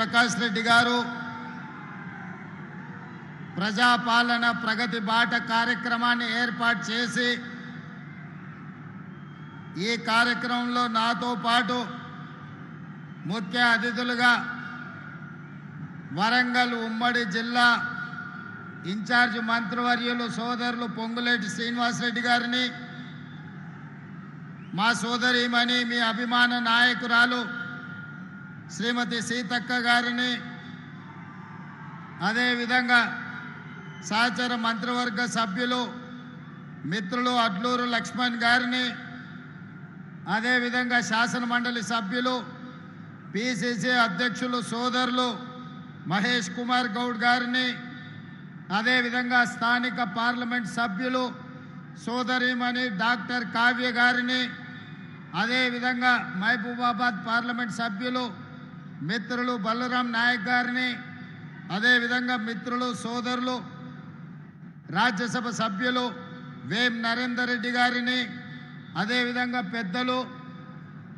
ప్రకాష్ రెడ్డి గారు ప్రజాపాలన ప్రగతి బాట కార్యక్రమాన్ని ఏర్పాటు చేసి ఈ కార్యక్రమంలో నాతో పాటు ముఖ్య అతిథులుగా వరంగల్ ఉమ్మడి జిల్లా ఇన్ఛార్జ్ మంత్రివర్యులు సోదరులు పొంగులేటి శ్రీనివాసరెడ్డి గారిని, మా సోదరీమణి మీ అభిమాన నాయకురాలు శ్రీమతి సీతక్క గారిని, అదేవిధంగా సహచర మంత్రివర్గ సభ్యులు మిత్రులు అడ్లూరు లక్ష్మణ్ గారిని, అదేవిధంగా శాసన మండలి సభ్యులు పిసిసి అధ్యక్షులు సోదరులు మహేష్ కుమార్ గౌడ్ గారిని, అదేవిధంగా స్థానిక పార్లమెంట్ సభ్యులు సోదరీమణి డాక్టర్ కావ్య గారిని, అదేవిధంగా మహబూబాబాద్ పార్లమెంట్ సభ్యులు మిత్రులు బలరాం నాయక్ గారిని, అదేవిధంగా మిత్రులు సోదరులు రాజ్యసభ సభ్యులు వేం నరేందర్ రెడ్డి గారిని, అదేవిధంగా పెద్దలు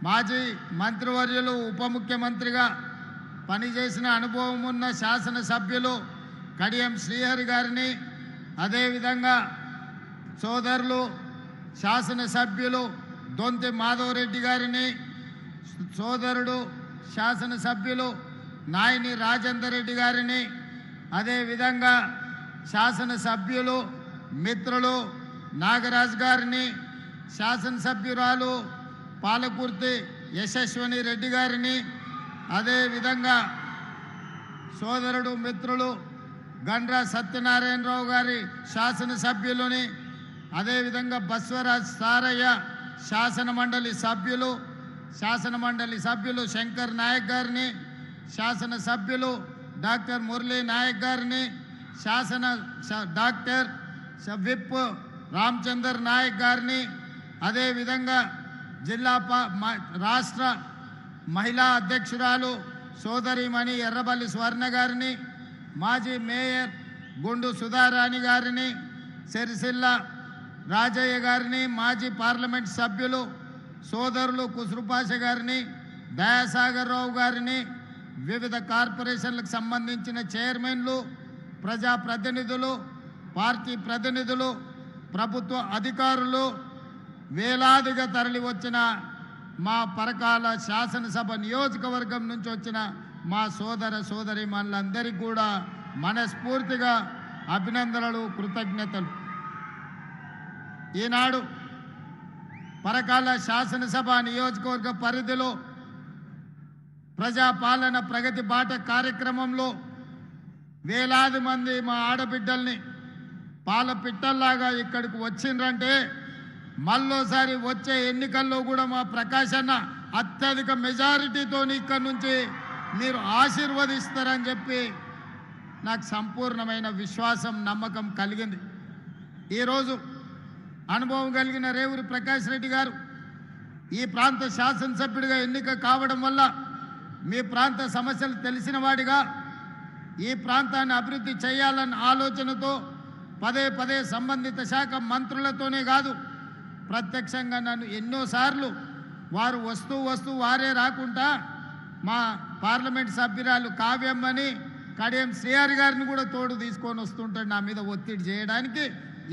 మాజీ మంత్రివర్యులు ఉప ముఖ్యమంత్రిగా పనిచేసిన అనుభవం ఉన్న శాసనసభ్యులు కడియం శ్రీహరి గారిని, అదేవిధంగా సోదరులు శాసనసభ్యులు దొంతి మాధవరెడ్డి గారిని, సోదరుడు శాసనసభ్యులు నాయని రాజేందర్ రెడ్డి గారిని, అదేవిధంగా శాసనసభ్యులు మిత్రులు నాగరాజ్ గారిని, శాసనసభ్యురాలు పాలకుర్తి యశస్విని రెడ్డి గారిని, అదేవిధంగా సోదరుడు మిత్రులు గండ్ర సత్యనారాయణరావు గారి శాసనసభ్యులని, అదేవిధంగా బస్వరాజ్ సారయ్య శాసన మండలి సభ్యులు శంకర్ నాయక్ గారిని, శాసనసభ్యులు డాక్టర్ మురళీ నాయక్ గారిని, డాక్టర్ విప్ రామచందర్ నాయక్ గారిని, అదేవిధంగా జిల్లా రాష్ట్ర మహిళా అధ్యక్షురాలు సోదరిమణి ఎర్రబల్లి స్వర్ణ గారిని, మాజీ మేయర్ గుండు సుధారాణి గారిని, సిరిసిల్ల రాజయ్య గారిని, మాజీ పార్లమెంట్ సభ్యులు సోదరులు కుసురుపాష గారిని, దయాసాగర్ రావు గారిని, వివిధ కార్పొరేషన్లకు సంబంధించిన చైర్మన్లు, ప్రజాప్రతినిధులు, పార్టీ ప్రతినిధులు, ప్రభుత్వ అధికారులు, వేలాదిగా తరలి వచ్చిన మా పరకాల శాసనసభ నియోజకవర్గం నుంచి వచ్చిన మా సోదరీమణులందరికీ కూడా మనస్ఫూర్తిగా అభినందనలు, కృతజ్ఞతలు. ఈనాడు పరకాల శాసనసభ నియోజకవర్గ పరిధిలో ప్రజాపాలన ప్రగతి బాట కార్యక్రమంలో వేలాది మంది మా ఆడబిడ్డల్ని పాల పిట్టల్లాగా ఇక్కడికి వచ్చిండ్రంటే మళ్ళోసారి వచ్చే ఎన్నికల్లో కూడా మా ప్రకాష్ అన్న అత్యధిక మెజారిటీతో ఇక్కడి నుంచి మీరు ఆశీర్వదిస్తారని చెప్పి నాకు సంపూర్ణమైన విశ్వాసం, నమ్మకం కలిగింది. ఈరోజు అనుభవం కలిగిన రేవూరి ప్రకాష్ రెడ్డి గారు ఈ ప్రాంత శాసనసభ్యుడిగా ఎన్నిక కావడం వల్ల మీ ప్రాంత సమస్యలు తెలిసిన వాడిగా ఈ ప్రాంతాన్ని అభివృద్ధి చేయాలన్న ఆలోచనతో పదే సంబంధిత శాఖ మంత్రులతోనే కాదు, ప్రత్యక్షంగా నన్ను ఎన్నోసార్లు వారు వస్తూ వారే రాకుండా మా పార్లమెంట్ సభ్యురాలు కావ్యమ్మని, కడియం శ్రీహరి గారిని కూడా తోడు తీసుకొని వస్తుంటాడు నా మీద ఒత్తిడి చేయడానికి,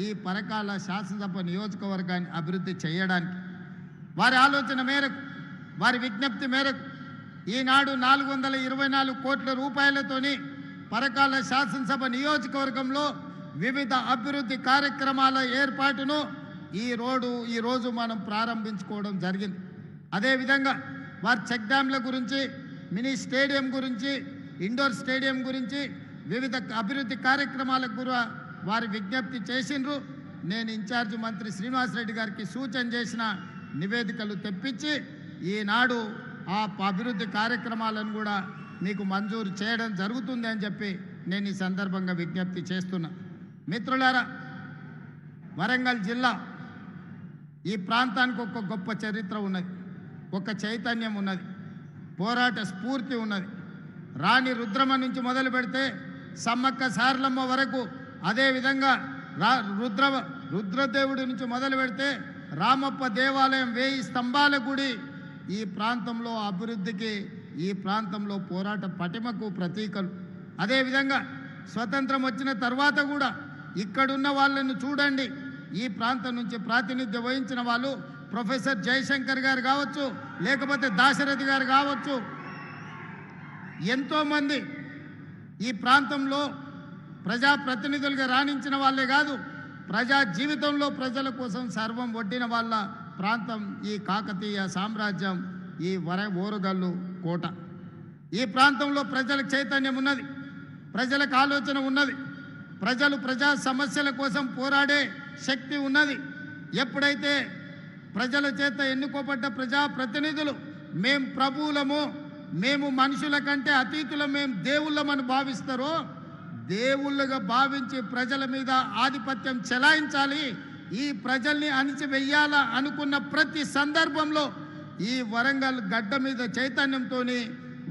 ఈ పరకాల శాసనసభ నియోజకవర్గాన్ని అభివృద్ధి చేయడానికి. వారి ఆలోచన మేరకు, వారి విజ్ఞప్తి మేరకు ఈనాడు 424 కోట్ల రూపాయలతోని పరకాల శాసనసభ నియోజకవర్గంలో వివిధ అభివృద్ధి కార్యక్రమాల ఏర్పాటును ఈరోజు మనం ప్రారంభించుకోవడం జరిగింది. అదేవిధంగా వారి చెక్ డ్యాంల గురించి, మినీ స్టేడియం గురించి, ఇండోర్ స్టేడియం గురించి వివిధ అభివృద్ధి కార్యక్రమాలకు కూడా వారి విజ్ఞప్తి చేసిండ్రు. నేను ఇన్ఛార్జ్ మంత్రి శ్రీనివాసరెడ్డి గారికి సూచన చేసిన నివేదికలు తెప్పించి ఈనాడు ఆ అభివృద్ధి కార్యక్రమాలను కూడా మీకు మంజూరు చేయడం జరుగుతుంది అని చెప్పి నేను ఈ సందర్భంగా విజ్ఞప్తి చేస్తున్నా. మిత్రులారా, వరంగల్ జిల్లా ఈ ప్రాంతానికి ఒక గొప్ప చరిత్ర ఉన్నది, ఒక చైతన్యం ఉన్నది, పోరాట స్ఫూర్తి ఉన్నది. రాణి రుద్రమ నుంచి మొదలు పెడితే సమ్మక్క సారలమ్మ వరకు, అదేవిధంగా రుద్రదేవుడి నుంచి మొదలు పెడితే రామప్ప దేవాలయం, 1000 స్తంభాల గుడి, ఈ ప్రాంతంలో అభివృద్ధికి ఈ ప్రాంతంలో పోరాట పటిమకు ప్రతీకలు. అదేవిధంగా స్వతంత్రం వచ్చిన తర్వాత కూడా ఇక్కడున్న వాళ్ళను చూడండి. ఈ ప్రాంతం నుంచి ప్రాతినిధ్యం వహించిన వాళ్ళు ప్రొఫెసర్ జయశంకర్ గారు కావచ్చు, లేకపోతే దాశరథి గారు కావచ్చు, ఎంతోమంది ఈ ప్రాంతంలో ప్రజాప్రతినిధులుగా రాణించిన వాళ్ళే కాదు, ప్రజా జీవితంలో ప్రజల కోసం సర్వం ఒడ్డిన వాళ్ళ ప్రాంతం ఈ కాకతీయ సామ్రాజ్యం, ఈ ఓరుగల్లు కోట. ఈ ప్రాంతంలో ప్రజలకు చైతన్యం ఉన్నది, ప్రజలకు ఆలోచన ఉన్నది, ప్రజలు ప్రజా సమస్యల కోసం పోరాడే శక్తి ఉన్నది. ఎప్పుడైతే ప్రజల చేత ఎన్నుకోబడ్డ ప్రజాప్రతినిధులు మేము ప్రభువులము, మేము మనుషుల కంటే అతీతులం, మేము దేవుళ్ళమని భావిస్తారో, దేవుళ్ళుగా భావించి ప్రజల మీద ఆధిపత్యం చెలాయించాలి, ఈ ప్రజల్ని అణిచివేయాలా అనుకున్న ప్రతి సందర్భంలో ఈ వరంగల్ గడ్డ మీద చైతన్యంతో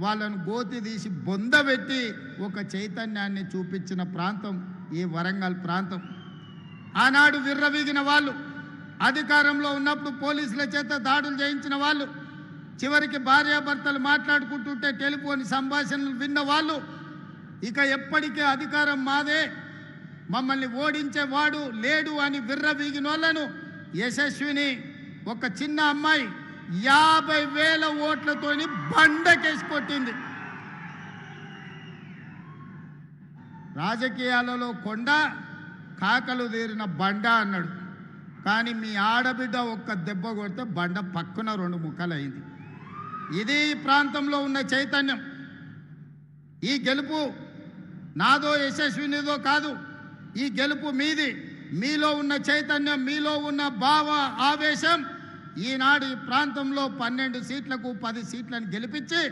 వాళ్ళను గోతి తీసి బొందబెట్టి ఒక చైతన్యాన్ని చూపించిన ప్రాంతం ఈ వరంగల్ ప్రాంతం. ఆనాడు విర్రవీగిన వాళ్ళు, అధికారంలో ఉన్నప్పుడు పోలీసుల చేత దాడులు చేయించిన వాళ్ళు, చివరికి భార్యాభర్తలు మాట్లాడుకుంటుంటే టెలిఫోన్ సంభాషణలు విన్న వాళ్ళు, ఇక ఎప్పటికీ అధికారం మాదే, మమ్మల్ని ఓడించేవాడు లేడు అని విర్రవీగిన వాళ్ళను యశస్విని ఒక చిన్న అమ్మాయి 50,000 ఓట్లతోని బండకేసి కొట్టింది. రాజకీయాలలో కొండ కాకలు తీరిన బండ అన్నాడు, కానీ మీ ఆడబిడ్డ ఒక్క దెబ్బ కొడితే బండ పక్కన 2 ముక్కలైంది. ఇది ఈ ప్రాంతంలో ఉన్న చైతన్యం. ఈ గెలుపు నాదో యశస్వినిదో కాదు, ఈ గెలుపు మీది. మీలో ఉన్న చైతన్యం, మీలో ఉన్న భావ ఆవేశం ఈనాడు ఈ ప్రాంతంలో 12 సీట్లకు 10 సీట్లను గెలిపించి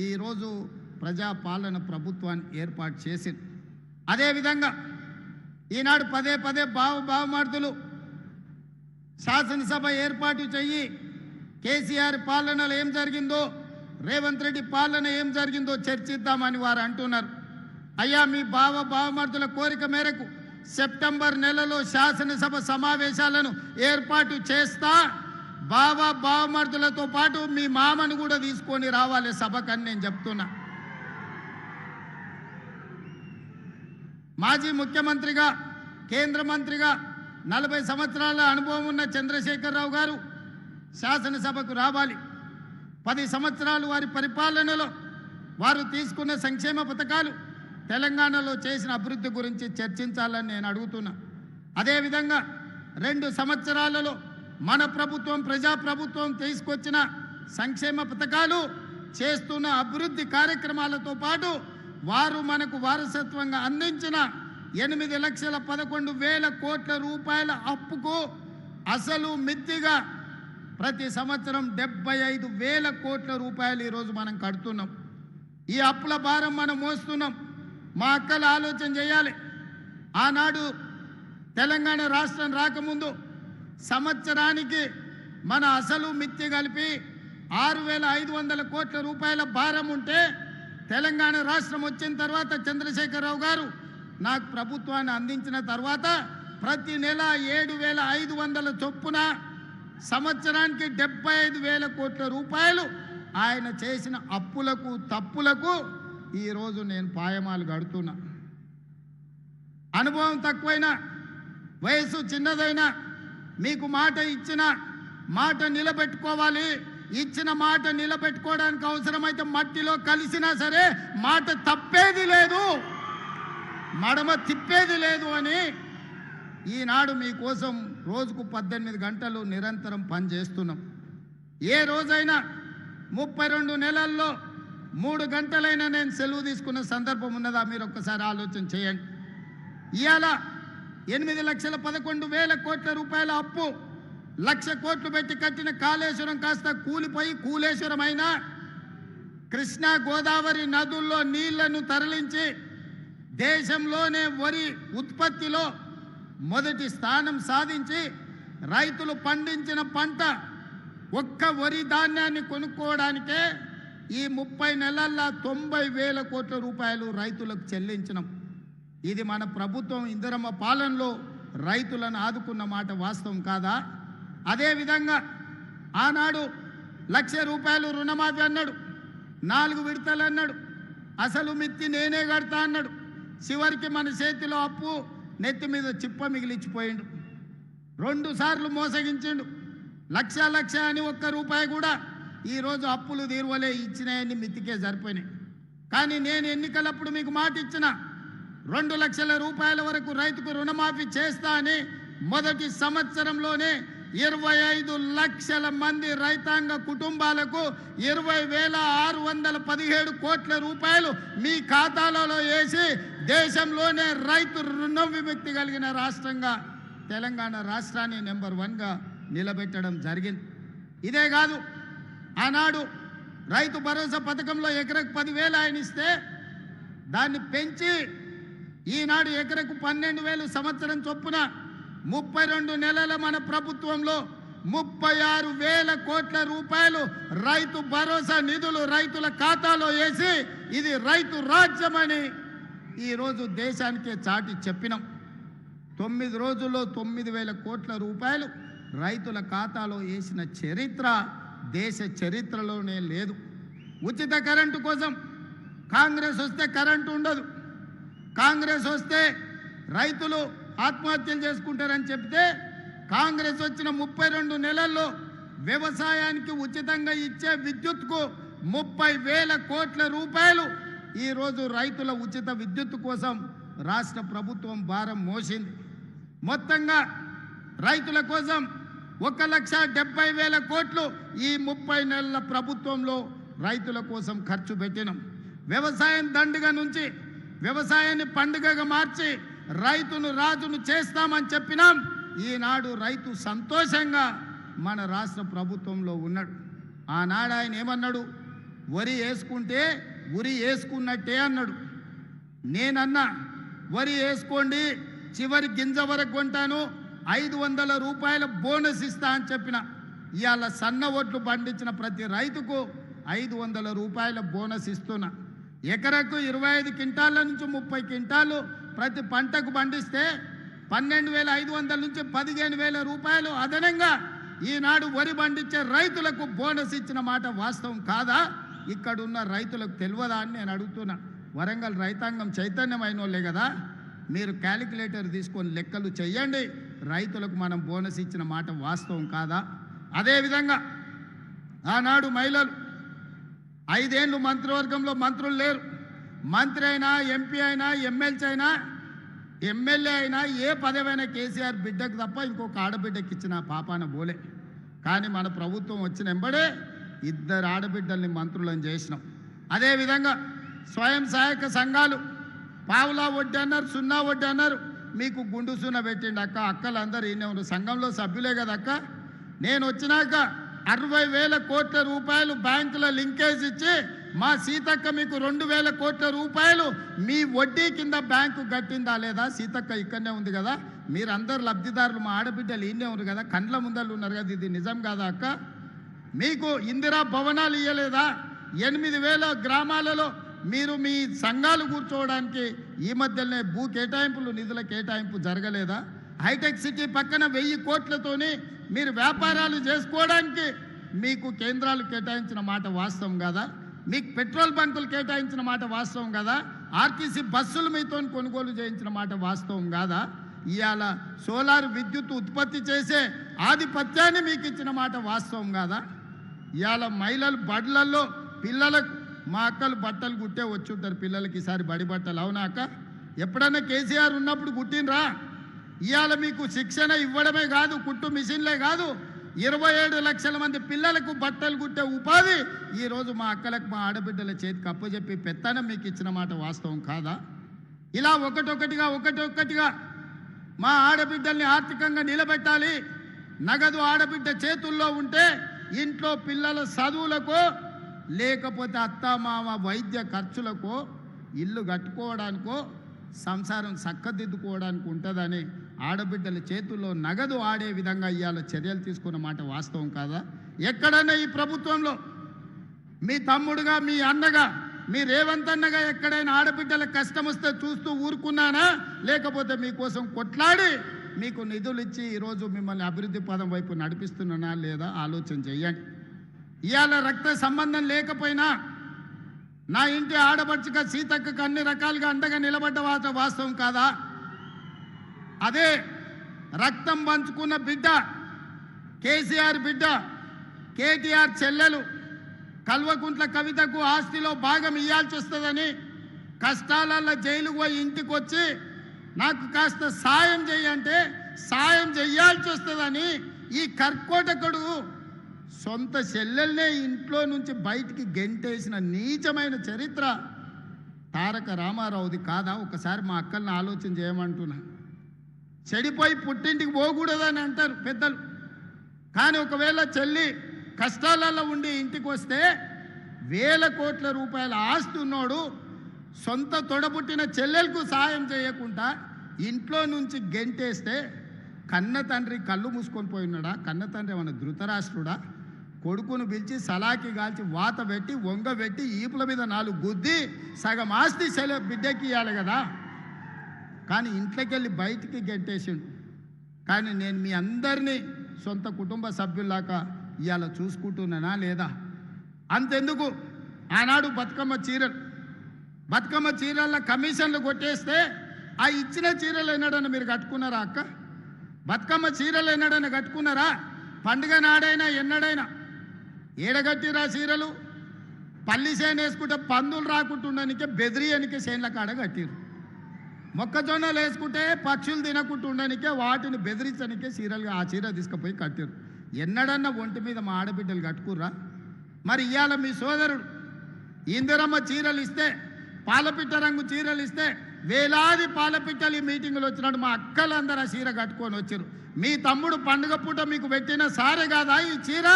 ఈరోజు ప్రజాపాలన ప్రభుత్వాన్ని ఏర్పాటు చేసింది. అదేవిధంగా ఈనాడు పదే భావమార్దులు శాసనసభ ఏర్పాటు చెయ్యి, కేసీఆర్ పాలనలో ఏం జరిగిందో, రేవంత్ రెడ్డి పాలన ఏం జరిగిందో చర్చిద్దామని వారు అంటున్నారు. అయ్యా, మీ భావమార్దుల కోరిక మేరకు సెప్టెంబర్ నెలలో శాసనసభ సమావేశాలను ఏర్పాటు చేస్తా, భావమార్దులతో పాటు మీ మామను కూడా తీసుకొని రావాలి సభకని నేను చెప్తున్నా. మాజీ ముఖ్యమంత్రిగా, కేంద్ర మంత్రిగా 40 సంవత్సరాల అనుభవం ఉన్న చంద్రశేఖరరావు గారు శాసనసభకు రావాలి. 10 సంవత్సరాలు వారి పరిపాలనలో వారు తీసుకున్న సంక్షేమ పథకాలు, తెలంగాణలో చేసిన అభివృద్ధి గురించి చర్చించాలని నేను అడుగుతున్నా. అదేవిధంగా 2 సంవత్సరాలలో మన ప్రభుత్వం, ప్రజాప్రభుత్వం తీసుకొచ్చిన సంక్షేమ పథకాలు, చేస్తున్న అభివృద్ధి కార్యక్రమాలతో పాటు వారు మనకు వారసత్వంగా అందించిన 8,11,000 కోట్ల రూపాయల అప్పుకు అసలు మిత్తిగా ప్రతి సంవత్సరం 75,000 కోట్ల రూపాయలు ఈరోజు మనం కడుతున్నాం. ఈ అప్పుల భారం మనం మోస్తున్నాం. మా అక్కలు ఆలోచన చేయాలి. ఆనాడు తెలంగాణ రాష్ట్రం రాకముందు సంవత్సరానికి మన అసలు మిత్తి కలిపి 6,500 కోట్ల రూపాయల భారం ఉంటే, తెలంగాణ రాష్ట్రం వచ్చిన తర్వాత చంద్రశేఖరరావు గారు నాకు ప్రభుత్వాన్ని అందించిన తర్వాత ప్రతి నెల 7,500 చొప్పున సంవత్సరానికి 75,000 కోట్ల రూపాయలు ఆయన చేసిన అప్పులకు తప్పులకు ఈరోజు నేను పాయమాలు గడుతున్నా. అనుభవం తక్కువైనా, వయసు చిన్నదైనా, మీకు మాట ఇచ్చిన మాట నిలబెట్టుకోవాలి. ఇచ్చిన మాట నిలబెట్టుకోవడానికి అవసరమైతే మట్టిలో కలిసినా సరే మాట తప్పేది లేదు, మడమ తిప్పేది లేదు అని ఈనాడు మీకోసం రోజుకు 18 గంటలు నిరంతరం పనిచేస్తున్నాం. ఏ రోజైనా 32 నెలల్లో 3 గంటలైనా నేను సెలవు తీసుకున్న సందర్భం ఉన్నదా? మీరు ఒక్కసారి ఆలోచన చేయండి. ఇవాళ 8,11,000 కోట్ల రూపాయల అప్పు, 1,00,000 కోట్లు పెట్టి కట్టిన కాళేశ్వరం కాస్త కూలిపోయి కూలేశ్వరం అయినా, కృష్ణా గోదావరి నదుల్లో నీళ్లను తరలించి దేశంలోనే వరి ఉత్పత్తిలో మొదటి స్థానం సాధించి రైతులు పండించిన పంట ఒక్క వరి ధాన్యాన్ని కొనుక్కోవడానికే ఈ 30 నెలల్లో 90,000 కోట్ల రూపాయలు రైతులకు చెల్లించినాం. ఇది మన ప్రభుత్వం ఇందిరమ్మ పాలనలో రైతులను ఆదుకున్న మాట వాస్తవం కాదా? అదేవిధంగా ఆనాడు 1,00,000 రూపాయలు రుణమాఫీ అన్నాడు. 4 విడతలు అన్నాడు, అసలు మిత్తి నేనే కడతా అన్నాడు. చివరికి మన చేతిలో అప్పు నెత్తి మీద చిప్ప మిగిలిచ్చిపోయిండు. 2 సార్లు మోసగించిండు. లక్ష అని ఒక్క రూపాయి కూడా ఈరోజు అప్పులు తీరువలే, ఇచ్చినాయని మిత్తికే సరిపోయినాయి. కానీ నేను ఎన్నికలప్పుడు మీకు మాట ఇచ్చిన 2 లక్షల రూపాయల వరకు రైతుకు రుణమాఫీ చేస్తా అని మొదటి సంవత్సరంలోనే 25 లక్షల మంది రైతాంగ కుటుంబాలకు 20,617 కోట్ల రూపాయలు మీ ఖాతాలలో వేసి దేశంలోనే రైతు రుణ విముక్తి కలిగిన రాష్ట్రంగా తెలంగాణ రాష్ట్రాన్ని నెంబర్ 1గా నిలబెట్టడం జరిగింది. ఇదే కాదు, ఆనాడు రైతు భరోసా పథకంలో ఎకరకు 10,000 ఆయన ఇస్తే దాన్ని పెంచి ఈనాడు ఎకరకు 12,000 సంవత్సరం చొప్పున 32 నెలల మన ప్రభుత్వంలో 36,000 కోట్ల రూపాయలు రైతు భరోసా నిధులు రైతుల ఖాతాలో వేసి ఇది రైతు రాజ్యమని ఈరోజు దేశానికే చాటి చెప్పినాం. 9 రోజుల్లో 9,000 కోట్ల రూపాయలు రైతుల ఖాతాలో వేసిన చరిత్ర దేశ చరిత్రలోనే లేదు. ఉచిత కరెంటు కోసం కాంగ్రెస్ వస్తే కరెంటు ఉండదు, కాంగ్రెస్ వస్తే రైతులు ఆత్మహత్యలు చేసుకుంటారని చెప్తే కాంగ్రెస్ వచ్చిన 32 నెలల్లో వ్యవసాయానికి ఉచితంగా ఇచ్చే విద్యుత్కు 30,000 కోట్ల రూపాయలు ఈరోజు రైతుల ఉచిత విద్యుత్ కోసం రాష్ట్ర ప్రభుత్వం భారం మోసింది. మొత్తంగా రైతుల కోసం 1,70,000 కోట్లు ఈ 30 నెలల ప్రభుత్వంలో రైతుల కోసం ఖర్చు పెట్టినాం. వ్యవసాయం దండుగ నుంచి వ్యవసాయాన్ని పండుగగా మార్చి రైతును రాజును చేస్తామని చెప్పినాం. ఈనాడు రైతు సంతోషంగా మన రాష్ట్ర ప్రభుత్వంలో ఉన్నాడు. ఆనాడు ఆయన ఏమన్నాడు? వరి వేసుకుంటే ఉరి వేసుకున్నట్టే అన్నాడు. నేనన్నా వరి వేసుకోండి, చివరి గింజ వరకు కొంటాను, 500 రూపాయల బోనస్ ఇస్తా అని చెప్పిన. ఇవాళ సన్న ఒట్లు పండించిన ప్రతి రైతుకు 500 రూపాయల బోనస్ ఇస్తున్నా. ఎకరకు 25 క్వింటాల నుంచి 30 క్వింటాలు ప్రతి పంటకు పండిస్తే 12,500 నుంచి 15,000 రూపాయలు అదనంగా ఈనాడు వరి పండించే రైతులకు బోనస్ ఇచ్చిన మాట వాస్తవం కాదా? ఇక్కడున్న రైతులకు తెలియదా అని నేను అడుగుతున్నా. వరంగల్ రైతాంగం చైతన్యమైన వాళ్ళే కదా, మీరు క్యాలిక్యులేటర్ తీసుకొని లెక్కలు చెయ్యండి. రైతులకు మనం బోనస్ ఇచ్చిన మాట వాస్తవం కాదా? అదేవిధంగా ఆనాడు మహిళలు 5 ఏళ్ళు మంత్రివర్గంలో మంత్రులు లేరు. మంత్రి అయినా, ఎంపీ అయినా, ఎమ్మెల్యే అయినా, ఏ పదవైనా కేసీఆర్ బిడ్డకు తప్ప ఇంకొక ఆడబిడ్డకి ఇచ్చిన పాపాన బోలే. కానీ మన ప్రభుత్వం వచ్చిన వెంబడే 2 ఆడబిడ్డల్ని మంత్రులను చేసినాం. అదేవిధంగా స్వయం సహాయక సంఘాలు పావులా వడ్డీ అన్నారు, సున్నా వడ్డీ అన్నారు, మీకు గుండు సున్నా పెట్టిండి అక్క. అక్కలందరూ ఈయన ఉన్నారు, సంఘంలో సభ్యులే కదా అక్క. నేను వచ్చినాక 60,000 కోట్ల రూపాయలు బ్యాంకుల లింకేజ్ ఇచ్చి మా సీతక్క మీకు 2,000 కోట్ల రూపాయలు మీ వడ్డీ కింద బ్యాంకు కట్టిందా లేదా? సీతక్క ఇక్కడనే ఉంది కదా, మీరందరు లబ్ధిదారులు, మా ఆడబిడ్డలు ఈయనే ఉన్నారు కదా, కండ్ల ముందలు ఉన్నారు కదా, ఇది నిజం కాదా అక్క? మీకు ఇందిరా భవనాలు ఇవ్వలేదా? 8,000 గ్రామాలలో మీరు మీ సంఘాలు కూర్చోవడానికి ఈ మధ్యనే భూ కేటాయింపులు, నిధుల కేటాయింపు జరగలేదా? హైటెక్ సిటీ పక్కన 1000 కోట్లతోని మీరు వ్యాపారాలు చేసుకోవడానికి మీకు కేంద్రాలు కేటాయించిన మాట వాస్తవం కదా? మీకు పెట్రోల్ బంకులు కేటాయించిన మాట వాస్తవం కదా? ఆర్టీసీ బస్సులు మీతో కొనుగోలు చేయించిన మాట వాస్తవం కాదా? ఇవాళ సోలార్ విద్యుత్ ఉత్పత్తి చేసే ఆధిపత్యాన్ని మీకు ఇచ్చిన మాట వాస్తవం కాదా? ఇవాళ మహిళలు బడులలో పిల్లలకు, మా అక్కలు బట్టలు కుట్టే వచ్చి ఉంటారు పిల్లలకి ఈసారి బడి బట్టలు, అవునా అక్క? ఎప్పుడన్నా కేసీఆర్ ఉన్నప్పుడు కుట్టినరా? ఇవాళ మీకు శిక్షణ ఇవ్వడమే కాదు, కుట్టు మిషన్లే కాదు, 27 లక్షల మంది పిల్లలకు బట్టలు కుట్టే ఉపాధి ఈరోజు మా అక్కలకు, మా ఆడబిడ్డల చేతికి అప్పచెప్పి పెత్తనం మీకు ఇచ్చిన మాట వాస్తవం కాదా? ఇలా ఒకటొక్కటిగా మా ఆడబిడ్డల్ని ఆర్థికంగా నిలబెట్టాలి. నగదు ఆడబిడ్డ చేతుల్లో ఉంటే ఇంట్లో పిల్లల చదువులకు, లేకపోతే అత్తామామ వైద్య ఖర్చులకు, ఇల్లు కట్టుకోవడానికో సంసారం చక్కదిద్దుకోవడానికి ఉంటుందని ఆడబిడ్డల చేతుల్లో నగదు ఆడే విధంగా ఇవాళ చర్యలు తీసుకున్న మాట వాస్తవం కాదా? ఎక్కడన్నా ఈ ప్రభుత్వంలో మీ తమ్ముడుగా, మీ అన్నగా, మీ రేవంత్ అన్నగా ఎక్కడైనా ఆడబిడ్డల కష్టం వస్తే చూస్తూ ఊరుకున్నానా? లేకపోతే మీకోసం కొట్లాడి మీకు నిధులు ఇచ్చి ఈరోజు మిమ్మల్ని అభివృద్ధి పదం వైపు నడిపిస్తున్నానా లేదా ఆలోచన చేయండి. ఇవాళ రక్త సంబంధం లేకపోయినా నా ఇంటి ఆడపడుచుగా సీతక్కకు అన్ని రకాలుగా అండగా నిలబడ్డ వాస్తవం కాదా? అదే రక్తం పంచుకున్న బిడ్డ కేసీఆర్ బిడ్డ కేటీఆర్ చెల్లెలు కల్వకుంట్ల కవితకు ఆస్తిలో భాగం ఇయ్యాల్సి వస్తుందని కష్టాలల్లో జైలుకు పోయి ఇంటికి వచ్చి నాకు కాస్త సాయం చేయంటే సాయం చేయాల్సి వస్తుందని ఈ కర్కోటకుడు సొంత చెల్లెల్నే ఇంట్లో నుంచి బయటికి గెంటేసిన నీచమైన చరిత్ర తారక రామారావుది కాదా? ఒకసారి మా అక్కల్ని ఆలోచన చేయమంటున్నా. చెడిపోయి పుట్టింటికి పోకూడదని అంటారు పెద్దలు, కానీ ఒకవేళ చెల్లి కష్టాలలో ఉండి ఇంటికి వస్తే వేల కోట్ల రూపాయల ఆస్తి ఉన్నోడు సొంత తొడబుట్టిన చెల్లెలకు సాయం చేయకుండా ఇంట్లో నుంచి గెంటేస్తే కన్న తండ్రి కళ్ళు మూసుకొని పోయి ఉన్నాడా? కన్న తండ్రి ఏమన్నా ధృతరాష్ట్రుడా? కొడుకును పిలిచి సలాకి కాల్చి వాత పెట్టి వంగబెట్టి ఈపుల మీద 4 గుద్ది సగం ఆస్తి బిడ్డకి ఇవ్వాలి కదా, కానీ ఇంట్లోకి వెళ్ళి బయటికి గెంటేసిండు. కానీ నేను మీ అందరినీ సొంత కుటుంబ సభ్యుల్లాగా ఇవాళ చూసుకుంటున్నానా లేదా? అంతెందుకు, ఆనాడు బతుకమ్మ చీరల కమిషన్లు కొట్టేస్తే ఆ ఇచ్చిన చీరలు ఎన్నడన్నా మీరు కట్టుకున్నారా అక్క? బతుకమ్మ చీరలు ఎన్నడన్నా కట్టుకున్నారా? పండుగ నాడైనా ఎన్నడైనా ఏడగట్టిరా చీరలు? పల్లి చేను వేసుకుంటే పందులు రాకుంటుండనికే బెదిరియనికే చేనుల కాడ కట్టిరు. మొక్కజొన్నలు వేసుకుంటే పక్షులు తినకుంటూ ఉండనికే వాటిని బెదిరించనికే చీరలు ఆ చీర తీసుకుపోయి కట్టారు. ఎన్నడన్నా ఒంటి మీద మా ఆడబిడ్డలు కట్టుకుర్రా? మరి ఇవాళ మీ సోదరుడు ఇందిరమ్మ చీరలు ఇస్తే, పాలపిట్ట రంగు చీరలు ఇస్తే వేలాది పాలపిట్టలు ఈ మీటింగులు వచ్చినాడు మా అక్కలందరూ ఆ చీర కట్టుకొని వచ్చారు. మీ తమ్ముడు పండుగ పూట మీకు పెట్టిన సారే కాదా ఈ చీర?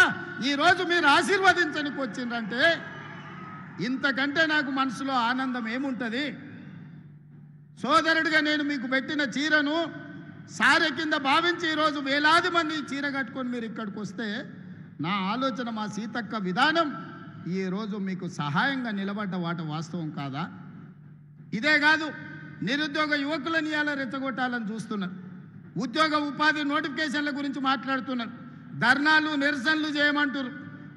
ఈరోజు మీరు ఆశీర్వదించడానికి వచ్చిందంటే ఇంతకంటే నాకు మనసులో ఆనందం ఏముంటుంది? సోదరుడిగా నేను మీకు పెట్టిన చీరను సారె కింద భావించి ఈరోజు వేలాది మంది చీర కట్టుకొని మీరు ఇక్కడికి వస్తే నా ఆలోచన, మా సీతక్క విధానం ఈరోజు మీకు సహాయంగా నిలబడ్డ వాస్తవం కాదా? ఇదే కాదు, నిరుద్యోగ యువకులను ఇలా రెచ్చగొట్టాలని చూస్తున్నారు. ఉద్యోగ ఉపాధి నోటిఫికేషన్ల గురించి మాట్లాడుతున్నారు. ధర్నాలు నిరసనలు చేయమంటారు.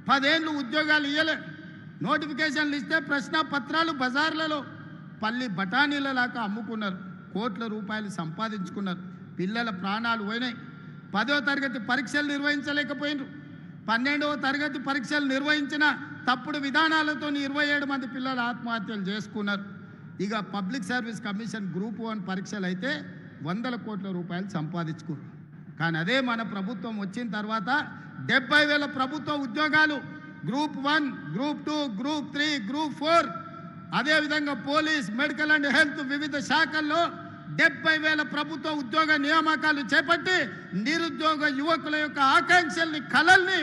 10 ఏళ్ళు ఉద్యోగాలు ఇవ్వలే, నోటిఫికేషన్లు ఇస్తే ప్రశ్న పత్రాలు బజార్లలో పల్లి బఠానీలలాగా అమ్ముకున్నారు. కోట్ల రూపాయలు సంపాదించుకున్నారు. పిల్లల ప్రాణాలు పోయినాయి. 10వ తరగతి పరీక్షలు నిర్వహించలేకపోయినారు. 12వ తరగతి పరీక్షలు నిర్వహించిన తప్పుడు విధానాలతో 27 మంది పిల్లలు ఆత్మహత్యలు చేసుకున్నారు. ఇక పబ్లిక్ సర్వీస్ కమిషన్ గ్రూప్ 1 పరీక్షలు అయితే 100 కోట్ల రూపాయలు సంపాదించుకున్నారు. కానీ అదే మన ప్రభుత్వం వచ్చిన తర్వాత 70,000 ప్రభుత్వ ఉద్యోగాలు గ్రూప్ 1, గ్రూప్ 2, గ్రూప్ 3, గ్రూప్ 4, అదేవిధంగా పోలీస్, మెడికల్ అండ్ హెల్త్ వివిధ శాఖల్లో 70,000 ప్రభుత్వ ఉద్యోగ నియామకాలు చేపట్టి నిరుద్యోగ యువకుల యొక్క ఆకాంక్షల్ని, కలల్ని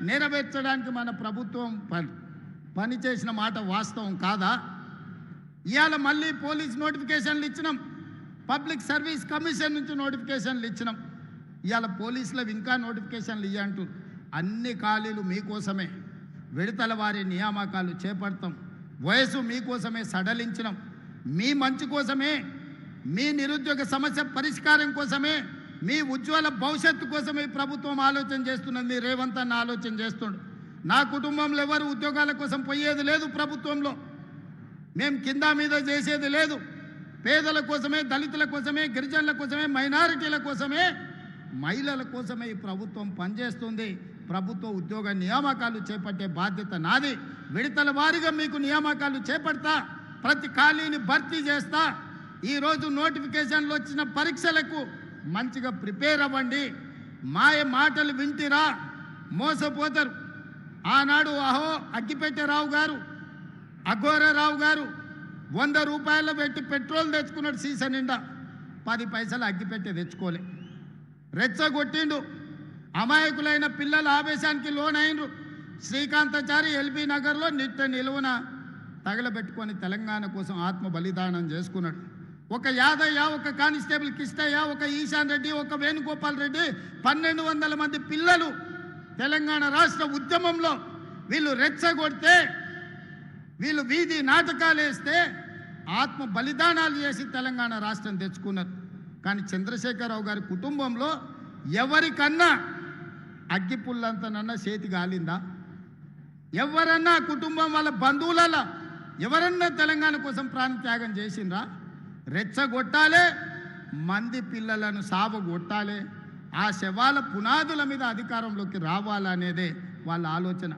నెరవేర్చడానికి మన ప్రభుత్వం పనిచేసిన మాట వాస్తవం కాదా? ఇవాళ మళ్ళీ పోలీస్ నోటిఫికేషన్లు ఇచ్చినాం, పబ్లిక్ సర్వీస్ కమిషన్ నుంచి నోటిఫికేషన్లు ఇచ్చినాం. ఇవాళ పోలీసులు ఇంకా నోటిఫికేషన్లు ఇవ్వంటూ అన్ని ఖాళీలు మీకోసమే, విడతల వారి నియామకాలు చేపడతాం. వయసు మీకోసమే సడలించినాం. మీ మంచి కోసమే, మీ నిరుద్యోగ సమస్య పరిష్కారం కోసమే, మీ ఉజ్వల భవిష్యత్తు కోసమే ప్రభుత్వం ఆలోచన చేస్తున్నది. మీ రేవంత్ అన్న ఆలోచన చేస్తుండు. నా కుటుంబంలో ఎవరు ఉద్యోగాల కోసం పోయేది లేదు. ప్రభుత్వంలో మేము కింద మీద చేసేది లేదు. పేదల కోసమే, దళితుల కోసమే, గిరిజనుల కోసమే, మైనారిటీల కోసమే, మహిళల కోసమే ఈ ప్రభుత్వం పనిచేస్తుంది. ప్రభుత్వ ఉద్యోగ నియామకాలు చేపట్టే బాధ్యత నాది. విడతల వారీగా మీకు నియామకాలు చేపడతా, ప్రతి ఖాళీని భర్తీ చేస్తా. ఈరోజు నోటిఫికేషన్లు వచ్చిన పరీక్షలకు మంచిగా ప్రిపేర్ అవ్వండి. మాయ మాటలు వింటిరా మోసపోతారు. ఆనాడు అగ్గిపెట్టె రావు గారు, అఘోరరావు గారు 100 రూపాయలు పెట్టి పెట్రోల్ తెచ్చుకున్నాడు సీసన్ నిండా. 10 పైసలు అగ్గిపెట్టె తెచ్చుకోలే, రెచ్చగొట్టిండు. అమాయకులైన పిల్లల ఆవేశానికి లోనైనరు. శ్రీకాంతాచారి ఎల్బీ నగర్లో నిలువున తగలబెట్టుకొని తెలంగాణ కోసం ఆత్మ బలిదానం చేసుకున్నాడు. ఒక యాదయ్య, ఒక కానిస్టేబుల్ కిష్టయ్య, ఒక ఈశాన్ రెడ్డి, ఒక వేణుగోపాల్ రెడ్డి, 1200 మంది పిల్లలు తెలంగాణ రాష్ట్ర ఉద్యమంలో వీళ్ళు రెచ్చగొడితే, వీళ్ళు వీధి నాటకాలు వేస్తే ఆత్మ బలిదానాలు చేసి తెలంగాణ రాష్ట్రం తెచ్చుకున్నారు. కానీ చంద్రశేఖరరావు గారి కుటుంబంలో ఎవరికన్నా అగ్గిపుల్లంతనన్నా చేతి గాలిందా? ఎవరన్నా కుటుంబం వాళ్ళ బంధువులలో ఎవరన్నా తెలంగాణ కోసం ప్రాణత్యాగం చేసిండ్రా? రెచ్చగొట్టాలే, మంది పిల్లలను సావగొట్టాలి, ఆ శవాల పునాదుల మీద అధికారంలోకి రావాలనేదే వాళ్ళ ఆలోచన.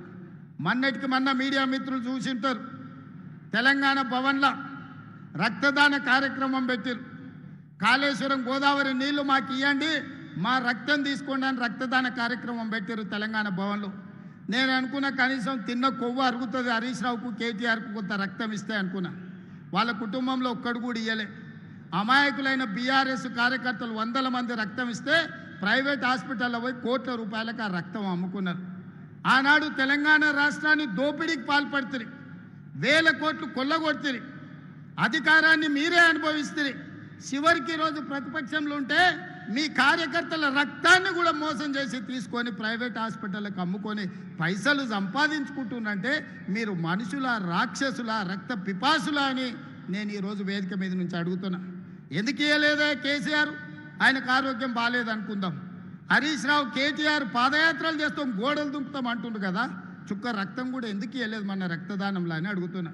మొన్నటికి మొన్న మీడియా మిత్రులు చూసింటారు, తెలంగాణ భవన్లో రక్తదాన కార్యక్రమం పెట్టారు. కాళేశ్వరం గోదావరి నీళ్లు మాకు ఇవ్వండి, మా రక్తం తీసుకోండి అని రక్తదాన కార్యక్రమం పెట్టారు తెలంగాణ భవన్లో. నేను అనుకున్న కనీసం తిన్న కొవ్వు అరుగుతుంది, హరీష్ రావుకు కేటీఆర్కు కొంత రక్తం ఇస్తే అనుకున్నా. వాళ్ళ కుటుంబంలో ఒక్కడు కూడా ఇయ్యలే. అమాయకులైన బీఆర్ఎస్ కార్యకర్తలు 100 మంది రక్తం ఇస్తే ప్రైవేట్ హాస్పిటల్లో పోయి కోట్ల రూపాయలకు ఆ రక్తం అమ్ముకున్నారు. ఆనాడు తెలంగాణ రాష్ట్రాన్ని దోపిడీకి పాల్పడుతుంది, 1000 కోట్లు కొల్లగొడుతుంది, అధికారాన్ని మీరే అనుభవిస్తుంది. చివరికి ఈరోజు ప్రతిపక్షంలో ఉంటే మీ కార్యకర్తల రక్తాన్ని కూడా మోసం చేసి తీసుకొని ప్రైవేట్ హాస్పిటల్కి అమ్ముకొని పైసలు సంపాదించుకుంటున్నంటే మీరు మనుషుల, రాక్షసుల, రక్త పిపాసుల అని నేను ఈరోజు వేదిక మీద నుంచి అడుగుతున్నా. ఎందుకు ఇవ్వలేదా కేసీఆర్? ఆయనకు ఆరోగ్యం బాగాలేదనుకుందాం. హరీష్ రావు, కేటీఆర్ పాదయాత్రలు చేస్తాం, గోడలు దుంకుతాం అంటుండు కదా, చుక్క రక్తం కూడా ఎందుకు ఇవ్వలేదు మన రక్తదానంలో అని అడుగుతున్నా.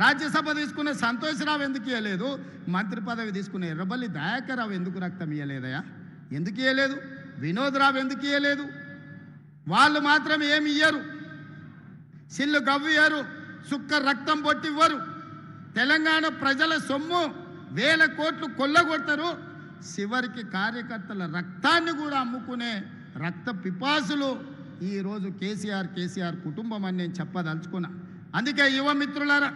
రాజ్యసభ తీసుకున్న సంతోష్రావు ఎందుకు ఇవ్వలేదు? మంత్రి పదవి తీసుకున్న ఎర్రబల్లి దయాకర్ రావు ఎందుకు రక్తం ఇవ్వలేదయా? ఎందుకు ఇవ్వలేదు? వినోద్ రావు ఎందుకు ఇవ్వలేదు? వాళ్ళు మాత్రం ఏమి ఇయ్యరు, సిల్లు గవ్వియ్యరు, సుక్క రక్తం పొట్టివ్వరు. తెలంగాణ ప్రజల సొమ్ము 1000 కోట్లు కొల్లగొడతారు, చివరికి కార్యకర్తల రక్తాన్ని కూడా అమ్ముకునే రక్త పిపాసులు ఈరోజు కేసీఆర్ కుటుంబం అని నేను చెప్పదలుచుకున్నా. అందుకే యువ మిత్రులారా,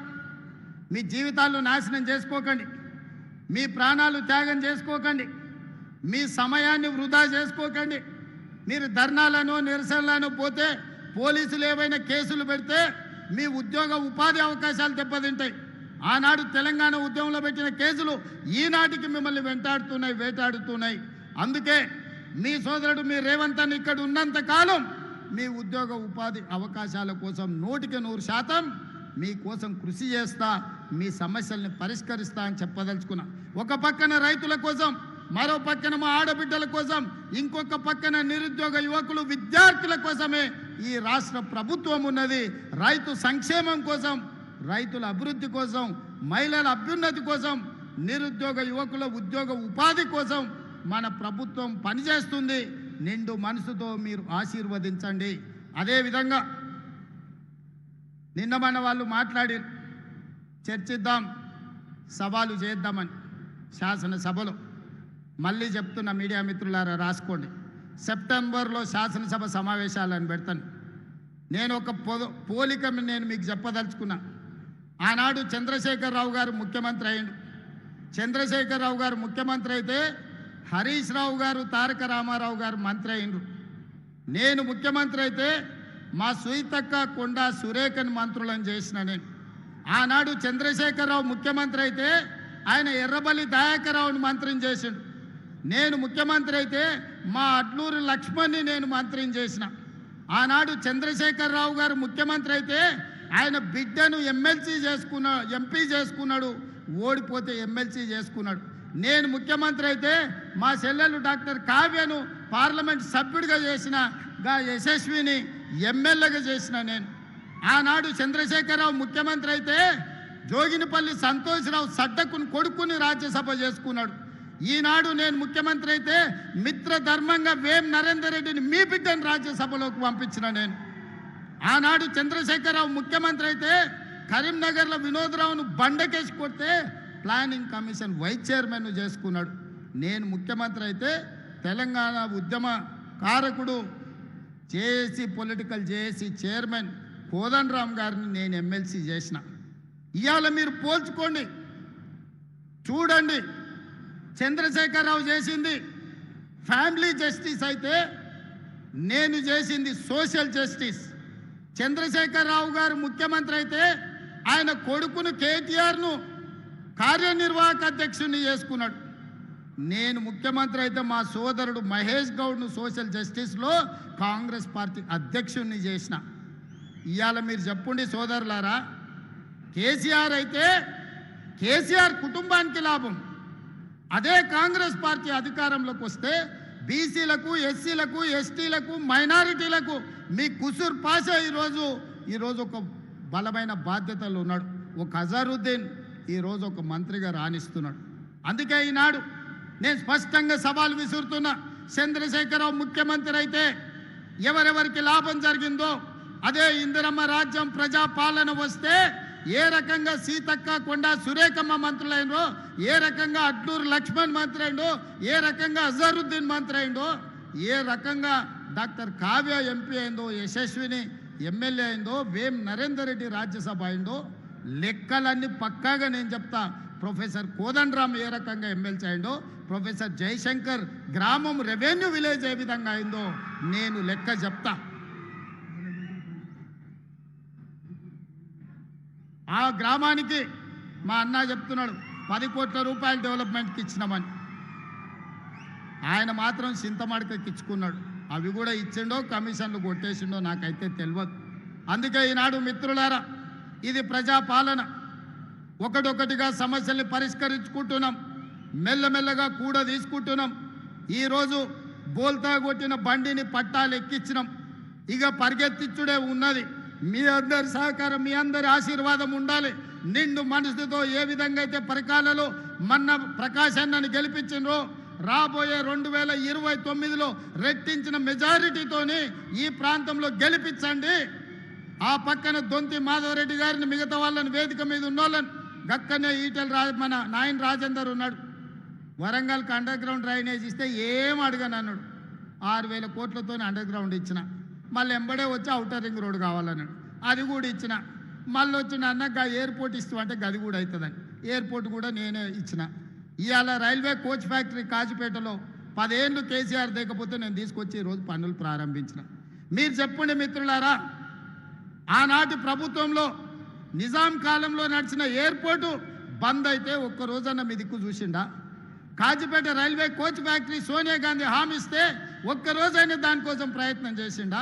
మీ జీవితాలు నాశనం చేసుకోకండి, మీ ప్రాణాలు త్యాగం చేసుకోకండి, మీ సమయాన్ని వృధా చేసుకోకండి. మీరు ధర్నాలను, నిరసనలను పోతే పోలీసులు ఏవైనా కేసులు పెడితే మీ ఉద్యోగ ఉపాధి అవకాశాలు దెబ్బతింటాయి. ఆనాడు తెలంగాణ ఉద్యమంలో పెట్టిన కేసులు ఈనాటికి మిమ్మల్ని వేటాడుతున్నాయి. అందుకే మీ సోదరుడు మీ రేవంత్ అన్న ఇక్కడ ఉన్నంత కాలం మీ ఉద్యోగ ఉపాధి అవకాశాల కోసం 100% మీకోసం కృషి చేస్తా, మీ సమస్యల్ని పరిష్కరిస్తా అని చెప్పదలుచుకున్నా. ఒక పక్కన రైతుల కోసం, మరో పక్కన మా ఆడబిడ్డల కోసం, ఇంకొక పక్కన నిరుద్యోగ యువకులు, విద్యార్థుల కోసమే ఈ రాష్ట్ర ప్రభుత్వం ఉన్నది. రైతు సంక్షేమం కోసం, రైతుల అభివృద్ధి కోసం, మహిళల అభ్యున్నతి కోసం, నిరుద్యోగ యువకుల ఉద్యోగ ఉపాధి కోసం మన ప్రభుత్వం పనిచేస్తుంది. నిండు మనసుతో మీరు ఆశీర్వదించండి. అదేవిధంగా నిన్న మన వాళ్ళు మాట్లాడి చర్చిద్దాం, సవాలు చేద్దామని శాసనసభలో. మళ్ళీ చెప్తున్న మీడియా మిత్రులారా రాసుకోండి, సెప్టెంబర్లో శాసనసభ సమావేశాలను పెడతాను. నేను ఒక పోలిక నేను మీకు చెప్పదలుచుకున్నా. ఆనాడు చంద్రశేఖరరావు గారు ముఖ్యమంత్రి అయ్యిండు. చంద్రశేఖరరావు గారు ముఖ్యమంత్రి అయితే హరీష్ రావు గారు, తారక రామారావు గారు మంత్రి అయ్యిండ్రు. నేను ముఖ్యమంత్రి అయితే మా సుయితక్క, కొండా సురేఖని మంత్రులను చేసిన నేను. ఆనాడు చంద్రశేఖరరావు ముఖ్యమంత్రి అయితే ఆయన ఎర్రబల్లి దయాకర్రావుని మంత్రిని చేసిండు. నేను ముఖ్యమంత్రి అయితే మా అడ్లూరు లక్ష్మణ్ని నేను మంత్రిని చేసిన. ఆనాడు చంద్రశేఖరరావు గారు ముఖ్యమంత్రి అయితే ఆయన బిడ్డను ఎంపీ చేసుకున్నాడు, ఓడిపోతే ఎమ్మెల్సీ చేసుకున్నాడు. నేను ముఖ్యమంత్రి అయితే మా చెల్లెలు డాక్టర్ కావ్యను పార్లమెంట్ సభ్యుడిగా చేసిన, యశస్విని ఎమ్మెల్యేగా చేసిన నేను. ఆనాడు చంద్రశేఖరరావు ముఖ్యమంత్రి అయితే జోగినిపల్లి సంతోష్రావు సడ్డకుని కొడుకుని రాజ్యసభ చేసుకున్నాడు. ఈనాడు నేను ముఖ్యమంత్రి అయితే మిత్రధర్మంగా వేం నరేందర్ రెడ్డిని మీ బిడ్డను రాజ్యసభలోకి పంపించిన నేను. ఆనాడు చంద్రశేఖరరావు ముఖ్యమంత్రి అయితే కరీంనగర్లో వినోద్రావును బండకేసి కొడితే ప్లానింగ్ కమిషన్ వైస్ చైర్మన్ చేసుకున్నాడు. నేను ముఖ్యమంత్రి అయితే తెలంగాణ ఉద్యమ కారకుడు JAC political JAC chairman Kodandaram గారిని నేను ఎమ్మెల్సీ చేసిన. ఇవాళ మీరు పోల్చుకోండి, చూడండి. చంద్రశేఖరరావు చేసింది ఫ్యామిలీ జస్టిస్ అయితే నేను చేసింది సోషల్ జస్టిస్. చంద్రశేఖరరావు గారు ముఖ్యమంత్రి అయితే ఆయన కొడుకును కేటీఆర్ను కార్యనిర్వాహక అధ్యక్షుడిని చేసుకున్నాడు. నేను ముఖ్యమంత్రి అయితే మా సోదరుడు మహేష్ గౌడ్ను సోషల్ జస్టిస్లో కాంగ్రెస్ పార్టీ అధ్యక్షుడిని చేసిన. ఇవాళ మీరు చెప్పండి సోదరులారా, కేసీఆర్ అయితే కేసీఆర్ కుటుంబానికి లాభం, అదే కాంగ్రెస్ పార్టీ అధికారంలోకి వస్తే బీసీలకు, ఎస్సీలకు, ఎస్టీలకు, మైనారిటీలకు మీ కుసూర్ పాషా ఈరోజు ఒక బలమైన బాధ్యతలు ఉన్నాడు. ఒక అజరుద్దీన్ ఈరోజు ఒక మంత్రిగా రాణిస్తున్నాడు. అందుకే ఈనాడు నేను స్పష్టంగా సవాల్ విసురుతున్నా. చంద్రశేఖరరావు ముఖ్యమంత్రి అయితే ఎవరెవరికి లాభం జరిగిందో అదే ఇందిరమ్మ రాజ్యం ప్రజాపాలన వస్తే ఏ రకంగా సీతక్క కొండా సురేఖమ్మ మంత్రులైందో, ఏ రకంగా అడ్లూరు లక్ష్మణ్ మంత్రి అయిందో, ఏ రకంగా అజరుద్దీన్ మంత్రి అయిందో, ఏ రకంగా డాక్టర్ కావ్య ఎంపీ అయిందో, యశస్విని ఎమ్మెల్యే అయిందో, వేం నరేందర్ రెడ్డి రాజ్యసభ అయిందో లెక్కలన్నీ పక్కాగా నేను చెప్తా. ప్రొఫెసర్ కోదండరామ్ ఏ రకంగా ఎమ్మెల్సీ అయిందో, ప్రొఫెసర్ జయశంకర్ గ్రామం రెవెన్యూ విలేజ్ ఏ విధంగా అయిందో నేను లెక్క చెప్తా. ఆ గ్రామానికి మా అన్న చెప్తున్నాడు 10 కోట్ల రూపాయలు డెవలప్మెంట్కి ఇచ్చినామని. ఆయన మాత్రం చింతమడకకి ఇచ్చుకున్నాడు. అవి కూడా ఇచ్చిండో కమిషన్లు కొట్టేసిండో నాకైతే తెలియదు. అందుకే ఈనాడు మిత్రులారా, ఇది ప్రజాపాలన. ఒకటొకటిగా సమస్యల్ని పరిష్కరించుకుంటున్నాం, మెల్లమెల్లగా కూడా తీసుకుంటున్నాం. ఈరోజు బోల్తా కొట్టిన బండిని పట్టాలు ఎక్కించినాం, ఇక పరిగెత్తించుడే ఉన్నది. మీ అందరి సహకారం, మీ అందరి ఆశీర్వాదం ఉండాలి. నిండు మనసుతో ఏ విధంగా అయితే పరికాలలో మొన్న ప్రకాష్ అన్నని గెలిపించినరో రాబోయే 2029లో రెట్టించిన మెజారిటీతోని ఈ ప్రాంతంలో గెలిపించండి. ఆ పక్కన దొంతి మాధవరెడ్డి గారిని మిగతా వాళ్ళని వేదిక మీద ఉన్నోళ్ళని గక్కనే మన నాయన్ రాజేందర్ ఉన్నాడు. వరంగల్కి అండర్ గ్రౌండ్ డ్రైనేజ్ ఇస్తే ఏం అడగను అన్నాడు. 6,000 కోట్లతో అండర్ గ్రౌండ్ ఇచ్చిన. మళ్ళీ ఎంబడే వచ్చి ఔటర్ రింగ్ రోడ్ కావాలన్నాడు, అది కూడా ఇచ్చిన. మళ్ళీ వచ్చిన అన్నగా ఎయిర్పోర్ట్ ఇస్తూ అంటే గది కూడా అవుతుందని ఎయిర్పోర్ట్ కూడా నేనే ఇచ్చిన. ఇవాళ రైల్వే కోచ్ ఫ్యాక్టరీ కాజీపేటలో 10 ఏళ్ళు కేసీఆర్ దిగకపోతే నేను తీసుకొచ్చి ఈరోజు పనులు ప్రారంభించిన. మీరు చెప్పండి మిత్రులారా, ఆనాటి ప్రభుత్వంలో నిజాం కాలంలో నడిచిన ఎయిర్పోర్టు బంద్ అయితే ఒక్కరోజన్న మీ దిక్కు చూసిండా? Kazipet railway coach factory Sonia Gandhi హామీ ఇస్తే ఒక్కరోజైనా దానికోసం ప్రయత్నం చేసిండా?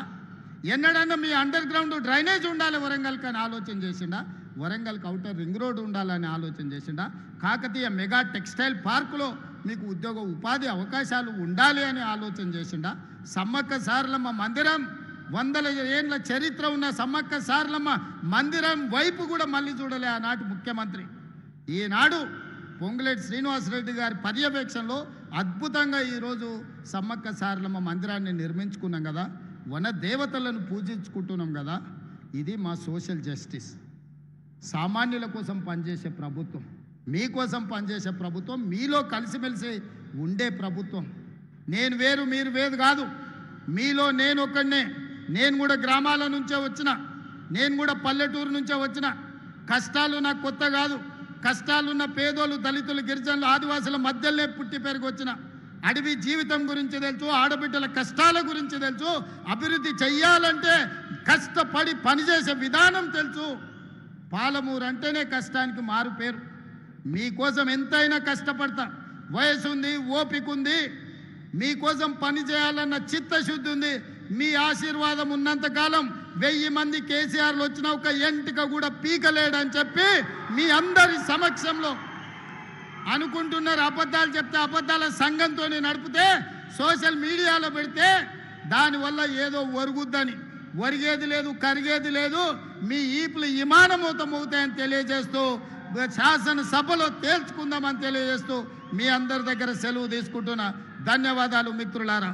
ఎన్నడన్నా మీ అండర్ గ్రౌండ్ డ్రైనేజ్ ఉండాలి వరంగల్కి అని ఆలోచన చేసిండా? వరంగల్కి ఔటర్ రింగ్ రోడ్ ఉండాలని ఆలోచన చేసిండా? కాకతీయ మెగా టెక్స్టైల్ పార్కులో మీకు ఉద్యోగ ఉపాధి అవకాశాలు ఉండాలి అని ఆలోచన చేసిండా? సమ్మక్క సారలమ్మ మందిరం 100 ఏళ్ళ చరిత్ర ఉన్న సమ్మక్క సారలమ్మ మందిరం వైపు కూడా మళ్ళీ చూడలే ఆనాటి ముఖ్యమంత్రి. ఈనాడు పొంగులేటి శ్రీనివాసరెడ్డి గారి పర్యవేక్షణలో అద్భుతంగా ఈరోజు సమ్మక్క సారలమ్మ మందిరాన్ని నిర్మించుకున్నాం కదా, వన దేవతలను పూజించుకుంటున్నాం కదా. ఇది మా సోషల్ జస్టిస్. సామాన్యుల కోసం పనిచేసే ప్రభుత్వం, మీకోసం పనిచేసే ప్రభుత్వం, మీలో కలిసిమెలిసి ఉండే ప్రభుత్వం. నేను వేరు మీరు వేరు కాదు, మీలో నేను ఒక్కడనే. నేను కూడా గ్రామాల నుంచే వచ్చిన, నేను కూడా పల్లెటూరు నుంచే వచ్చిన. కష్టాలు నాకు కొత్త కాదు. కష్టాలున్న పేదోళ్ళు, దళితులు, గిరిజనులు, ఆదివాసుల మధ్యలోనే పుట్టి పెరిగి వచ్చిన. అడవి జీవితం గురించి తెలుసు, ఆడబిడ్డల కష్టాల గురించి తెలుసు. అభివృద్ధి చెయ్యాలంటే కష్టపడి పనిచేసే విధానం తెలుసు. పాలమూరు అంటేనే కష్టానికి మారు పేరు. మీకోసం ఎంతైనా కష్టపడతా. వయసు ఉంది, ఓపిక ఉంది, మీకోసం పని చేయాలన్న చిత్తశుద్ధి ఉంది. మీ ఆశీర్వాదం ఉన్నంతకాలం 1000 మంది కేసీఆర్లు వచ్చిన ఒక ఎంటిక కూడా పీకలేడని చెప్పి మీ అందరి సమక్షంలో అనుకుంటున్నారు. అబద్ధాలు చెప్తే అబద్ధాల సంఘంతో నడిపితే సోషల్ మీడియాలో పెడితే దానివల్ల ఏదో ఒరుగుద్దని. ఒరిగేది లేదు, కరిగేది లేదు. మీ ఈపులు విమానమూతం అవుతాయని తెలియజేస్తూ శాసనసభలో తేల్చుకుందామని తెలియజేస్తూ మీ అందరి దగ్గర సెలవు తీసుకుంటున్నా. ధన్యవాదాలు మిత్రులారా.